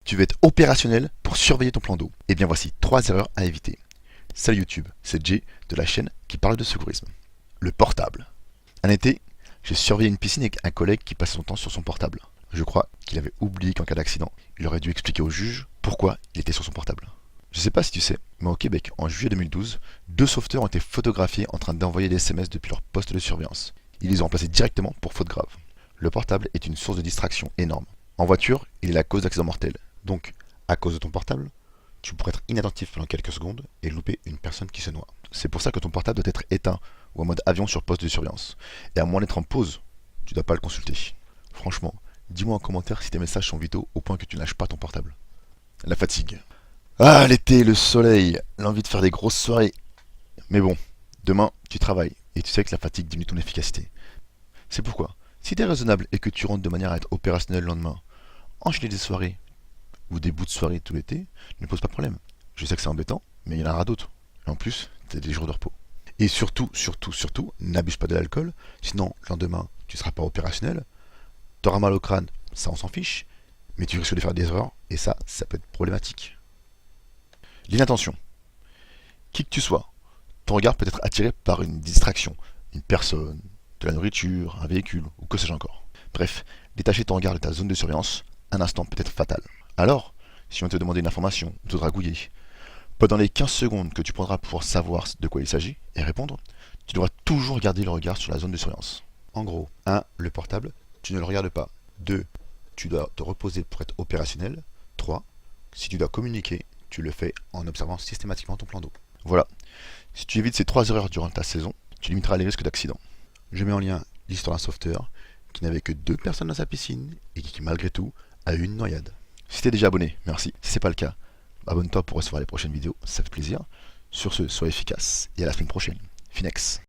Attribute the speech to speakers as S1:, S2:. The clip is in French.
S1: Tu veux être opérationnel pour surveiller ton plan d'eau. Et bien voici 3 erreurs à éviter. Salut YouTube, c'est Jay de la chaîne qui parle de secourisme. Le portable. Un été, j'ai surveillé une piscine avec un collègue qui passait son temps sur son portable. Je crois qu'il avait oublié qu'en cas d'accident, il aurait dû expliquer au juge pourquoi il était sur son portable. Je sais pas si tu sais, mais au Québec, en juillet 2012, 2 sauveteurs ont été photographiés en train d'envoyer des SMS depuis leur poste de surveillance. Ils les ont remplacés directement pour faute grave. Le portable est une source de distraction énorme. En voiture, il est la cause d'accidents mortels. Donc, à cause de ton portable, tu pourrais être inattentif pendant quelques secondes et louper une personne qui se noie. C'est pour ça que ton portable doit être éteint ou en mode avion sur poste de surveillance. Et à moins d'être en pause, tu dois pas le consulter. Franchement, dis-moi en commentaire si tes messages sont vitaux au point que tu ne lâches pas ton portable. La fatigue. Ah, l'été, le soleil, l'envie de faire des grosses soirées. Mais bon, demain, tu travailles et tu sais que la fatigue diminue ton efficacité. C'est pourquoi, si tu es raisonnable et que tu rentres de manière à être opérationnel le lendemain, enchaîner des soirées ou des bouts de soirée tout l'été ne pose pas de problème. Je sais que c'est embêtant, mais il y en aura d'autres. Et en plus, t'as des jours de repos. Et surtout, n'abuse pas de l'alcool, sinon le lendemain, tu seras pas opérationnel, t'auras mal au crâne, ça on s'en fiche, mais tu risques de faire des erreurs, et ça peut être problématique. L'inattention. Qui que tu sois, ton regard peut être attiré par une distraction, une personne, de la nourriture, un véhicule, ou que sais-je encore. Bref, détacher ton regard de ta zone de surveillance, un instant peut être fatal. Alors, si on te demande une information ou te draguiller, pendant les 15 secondes que tu prendras pour savoir de quoi il s'agit et répondre, tu devras toujours garder le regard sur la zone de surveillance. En gros, 1. Le portable, tu ne le regardes pas. 2. Tu dois te reposer pour être opérationnel. 3. Si tu dois communiquer, tu le fais en observant systématiquement ton plan d'eau. Voilà. Si tu évites ces 3 erreurs durant ta saison, tu limiteras les risques d'accident. Je mets en lien l'histoire d'un sauveteur qui n'avait que 2 personnes dans sa piscine et qui malgré tout a eu une noyade. Si t'es déjà abonné, merci. Si c'est pas le cas, abonne-toi pour recevoir les prochaines vidéos, ça fait plaisir. Sur ce, sois efficace et à la semaine prochaine. Finex.